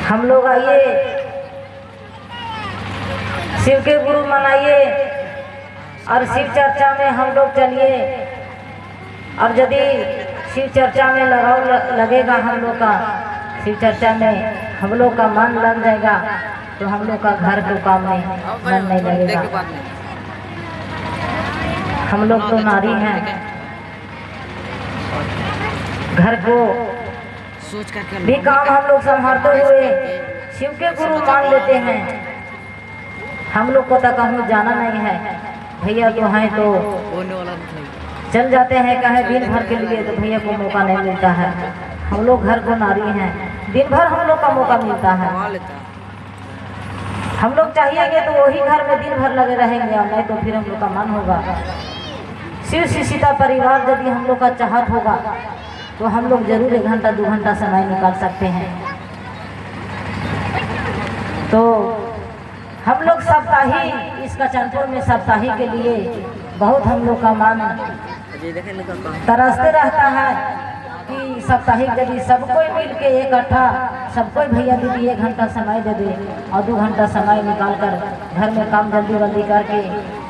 हम लोग आइए शिव के गुरु मनाइए और शिव चर्चा में हम लोग चलिए। और यदि शिव चर्चा में लगाव लगेगा हम लोग का, शिव चर्चा में हम लोग का मन लग जाएगा तो हम लोग का घर के काम में मन नहीं लगेगा। हम लोग तो नारी हैं, घर को भी काम हम लोग संभालते हुए शिव के गुरु मान लेते हैं। हम लोग को तो कहीं जाना नहीं है, भैया तो हैं तो चल जाते हैं कहे दिन भर के लिए, तो भैया को मौका नहीं मिलता है। हम लोग घर को नारी हैं, दिन भर हम लोग का मौका मिलता है। हम लोग चाहिएंगे तो वही घर में दिन भर लगे रहेंगे, और नहीं तो फिर हम लोग का मन होगा। शिव सीता परिवार यदि हम लोग का चाहत होगा तो हम लोग जरूर 1 घंटा 2 घंटा समय निकाल सकते हैं। तो हम लोग सप्ताही इस कचनपुर में सप्ताही के लिए बहुत हम लोग का मन तरसते रहता है कि सप्ताहिक यदि सब कोई मिल के इकट्ठा सब कोई भैया दीदी 1 घंटा समय दे दे और 2 घंटा समय निकाल कर घर में काम जल्दी जल्दी करके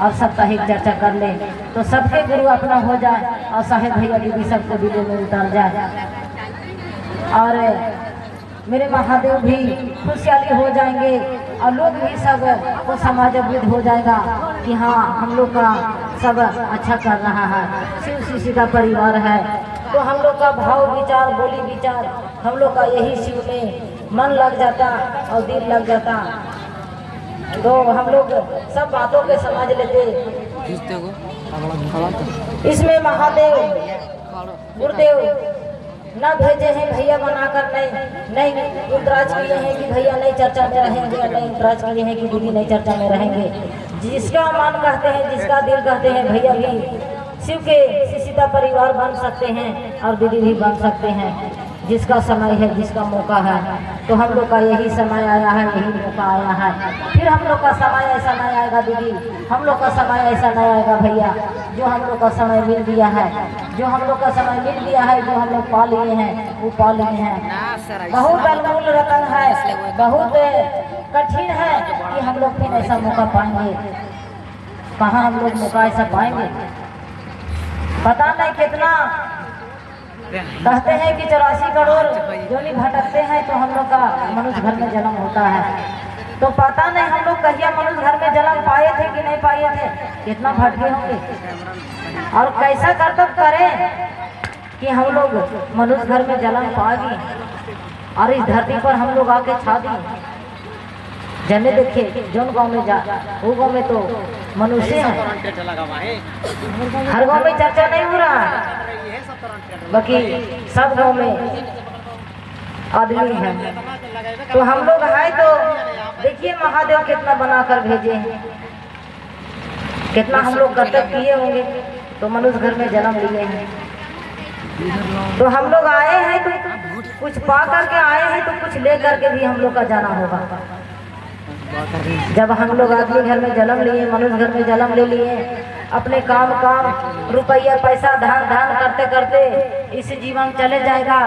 और साप्ताहिक चर्चा कर ले तो सबके गुरु अपना हो जाए और साहेब भैया दीदी सबको दिले में उतार जाए और मेरे महादेव भी खुशहाली हो जाएंगे और लोग भी सब को समाज अवृद्ध हो जाएगा कि हाँ हम लोग का सब अच्छा कर रहा है, शिव सीता परिवार है। तो हम लोग का भाव विचार बोली विचार हम लोग का यही शिव में मन लग जाता और दिल लग जाता। तो हम लोग सब बातों के समझ लेते। इसमें महादेव गुरुदेव न भेजे हैं भैया बनाकर, नहीं इंतराज किए हैं कि भैया नहीं चर्चा में रहेंगे, नहीं इंतराज किए हैं कि दीदी नहीं चर्चा में रहेंगे। जिसका मन कहते हैं जिसका दिल कहते हैं भैया भी शिव के सीता परिवार बन सकते हैं और दीदी भी बन सकते हैं। जिसका समय है जिसका मौका है, तो हम लोग का यही समय आया है, यही मौका आया है। फिर हम लोग का समय ऐसा नहीं आएगा दीदी, हम लोग का समय ऐसा नहीं आएगा भैया। जो हम लोग का समय मिल गया है, जो हम लोग का समय मिल गया है, जो हम लोग पा लिए हैं वो पा लिए हैं। बहुत अनमोल रतन है, बहुत कठिन है कि हम लोग फिर ऐसा मौका पाएंगे। कहाँ हम लोग मौका ऐसा पाएंगे पता नहीं। कितना कहते हैं कि 84 करोड़ योनि भटकते हैं तो हम लोग का मनुष्य घर में जन्म होता है। तो पता नहीं हम लोग कहिया मनुष्य घर में जन्म पाए थे कि नहीं पाए थे, कितना भटके होंगे और कैसा कर्तव्य करें कि हम लोग मनुष्य घर में जन्म पाएगी और इस धरती पर हम लोग आके छा दी। जने देखिए जोन गांव में जा वो गांव में तो मनुष्य है, हर गांव में चर्चा नहीं हो रहा है, बाकी सब गांव में आदमी है। तो हम लोग हैं तो देखिए महादेव कितना बनाकर भेजे हैं, कितना हम लोग कर्तव्य किए होंगे तो मनुष्य घर में जन्म लिए हैं। तो हम लोग आए हैं तो कुछ पा करके आए हैं तो कुछ ले करके भी हम लोग का जाना होगा। जब हम लोग आदमी घर में जन्म लिए, मनुष्य घर में जन्म ले लिए, अपने काम रुपया पैसा धान करते करते इस जीवन चले जाएगा।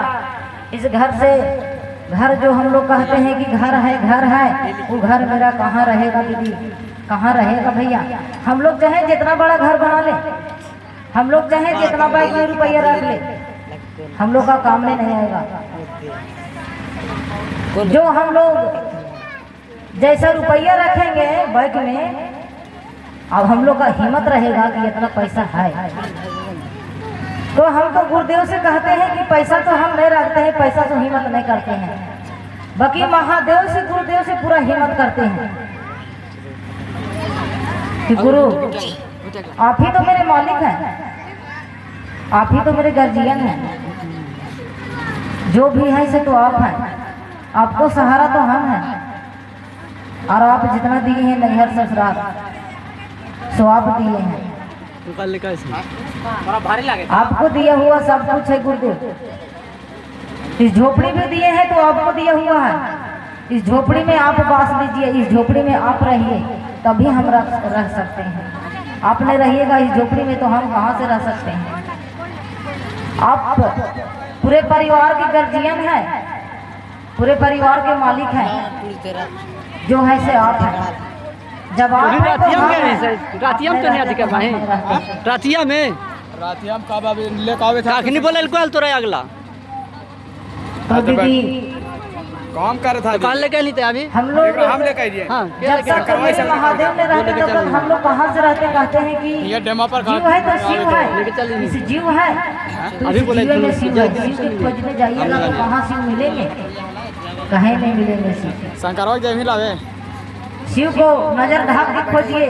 इस घर से घर जो हम लोग कहते हैं कि घर है वो घर मेरा कहाँ रहेगा दीदी, कहाँ रहेगा भैया। हम लोग चाहे जितना बड़ा घर बना ले, हम लोग चाहे जितना बैंक में रुपया रख ले, हम लोग का काम में नहीं आएगा। जो हम लोग जैसा रुपया रखेंगे बैंक में, अब हम लोग का हिम्मत रहेगा कि इतना पैसा है। तो हम तो गुरुदेव से कहते हैं कि पैसा तो हम नहीं रखते हैं, पैसा तो हिम्मत नहीं करते हैं, बाकी महादेव से गुरुदेव से पूरा हिम्मत करते हैं कि गुरु आप ही तो मेरे मालिक हैं, आप ही तो मेरे गार्जियन हैं, जो भी है से तो आप हैं, आपको सहारा तो हम हैं। और आप जितना दिए हैं नैहर ससुराल सो आप दिए हैं, आपको दिया हुआ सब कुछ है गुरुदेव। इस झोपड़ी में दिए हैं तो आपको दिया हुआ है, इस झोपड़ी में आप बास लीजिए, इस झोपड़ी में आप रहिए तभी हम रह सकते हैं। आप नहीं रहिएगा इस झोपड़ी में तो हम कहाँ से रह सकते हैं। आप पूरे परिवार के गार्जियन हैं, पूरे परिवार के मालिक हैं, जो है से आप हैं। जब आप हैं तो हम हैं। रातिया में तो नहीं आती भाई, रातिया में काखनी बोले तो रहे अगला तो दीदी काम कर रहा था काल लेके नहीं थे अभी हम लोग हम लेकर आइए। हाँ जब तक मेरे महादेव में रहते तब तक हम लोग कहाँ से रहते, कहते हैं कि ये डेमा पर जीव है तो शिव लेके है, चलिए। इस जीव है तो अभी इस बोले जीव में तो शिव है। शिव के खोजने जाइएगा तो कहाँ शिव मिलेंगे, कहीं नहीं मिलेंगे शिव। शंकरवा जय लावे शिव को नजर ढाक के खोजिए,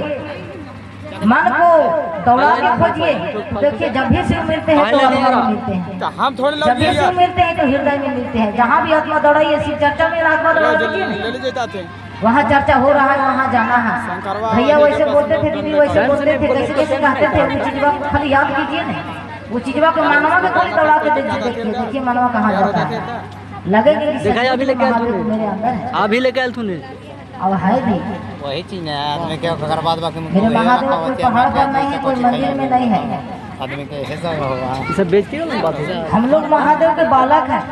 मन को दौड़ा के खोजिए। देखिए जब भी शिव मिलते हैं तो आत्मा में मिलते हैं, तो हम थोड़े जब भी शिव मिलते हैं तो हृदय में मिलते हैं। जहाँ भी आत्मा दौड़ाइए, शिव चर्चा में आत्मा दौड़ा दीजिए ना, ले लीजिए ताते वहाँ चर्चा हो रहा है, वहाँ जाना है। भैया वैसे बोलते थे, दीदी वैसे बोलते थे, कैसे कैसे कहते थे। वो चीजवा को खाली याद कीजिए ना, वो चीजवा को मानवा के कोई दौड़ा के देखिए, देखिए मानवा कहाँ जाता है। लगेगा कि देखा अभी लेके आया महादेव मेरे अंदर है, अभी लेके आयल तूने अब है भी। वही चीज है आदमी के अगर बाद बाकी मेरे महादेव कोई पहाड़ पर नहीं है, कोई मंदिर में नहीं है। आदमी के ऐसा होगा। ये सब बेच के ना बात है। हम लोग महादेव के बालक हैं।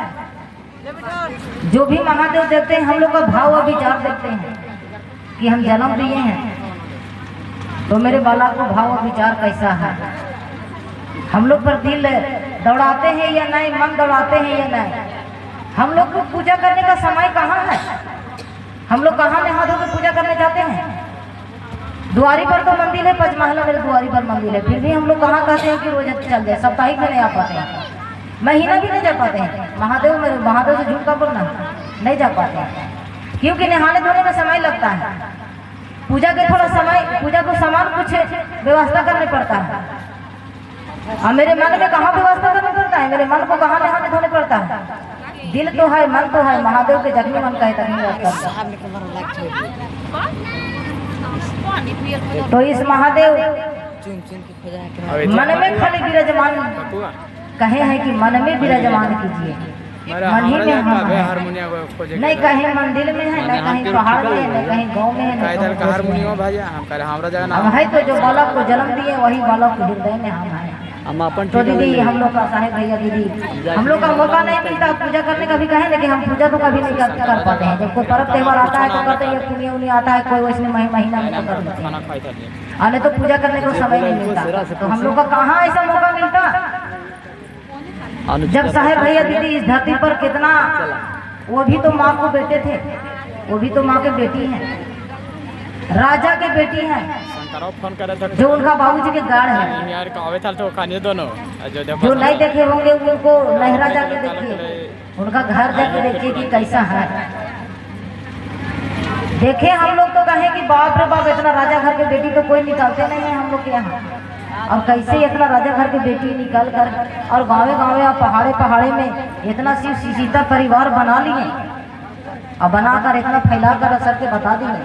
जो भी महादेव देखते हैं हम लोग का भाव और विचार देखते हैं कि हम जन्म दिए हैं तो मेरे बालक को भाव और विचार कैसा है। हम लोग पर दिल दौड़ाते हैं या नहीं, मन दौड़ाते हैं या नहीं। हम लोग को पूजा करने का समय कहाँ है, हम लोग कहाँ महादेव की पूजा करने जाते हैं। द्वारी पर तो मंदिर है, पंचमहला मेरे द्वारी पर मंदिर है, फिर भी हम लोग कहाँ कहते हैं कि रोज चल जाए, साप्ताहिक में नहीं आ पाते हैं, महीना भी नहीं जा पाते हैं। महादेव मेरे महादेव से झूठ का बोलना, नहीं जा पाते हैं क्योंकि नहाने धोने में समय लगता है। पूजा के थोड़ा समय, पूजा को सामान कुछ व्यवस्था करने पड़ता है। और मेरे मन में कहाँ व्यवस्था करना पड़ता है, मेरे मन को कहाँ नहाने धोने पड़ता है। दिल तो है, मन तो है, महादेव के जख्मी मन का है तो इस महादेव मन में खाली विराजमान कहे हैं कि मन में विराजमान कीजिए। मन ही में हम हैं। नहीं कहीं मंदिर में है, नहीं कहीं पहाड़ में है, नहीं कहीं गाँव में है। हम है तो जो बालक को जन्म दिए वही बालक को हृदय में हम हैं। हम अपन तो दीदी हम लोग का साहेब भैया दीदी हम लोग का मौका नहीं मिलता पूजा करने का भी कहें, लेकिन हम पूजा तो कभी नहीं कर पाते हैं। जब कोई पर्व त्यौहार आता है तो करते हैं, पुण्य उन्हें आता है कोई वैसे महीना में तो कर लेते हैं, आने तो पूजा करने को समय नहीं मिलता। तो हम लोग का कहाँ ऐसा मौका मिलता। जब साहेब भैया दीदी इस धरती पर कितना, वो भी तो माँ को बेटे थे, वो भी तो माँ के बेटी हैं, राजा के बेटी हैं, जो उनका बाबूजी के गाढ़ है। जो नहीं देखे होंगे उनको लहरा जाके देखिए, उनका घर जाके देखिए कि कैसा है। देखे हम लोग तो कहें कि बाप रे बाप, इतना राजा घर के बेटी तो कोई निकालते नहीं है हम लोग के यहाँ। और कैसे इतना राजा घर की बेटी निकाल कर और गाँवे गाँवे और पहाड़े पहाड़े में इतना सीता परिवार बना लिए और बनाकर इतना फैला कर असर के बता दिए।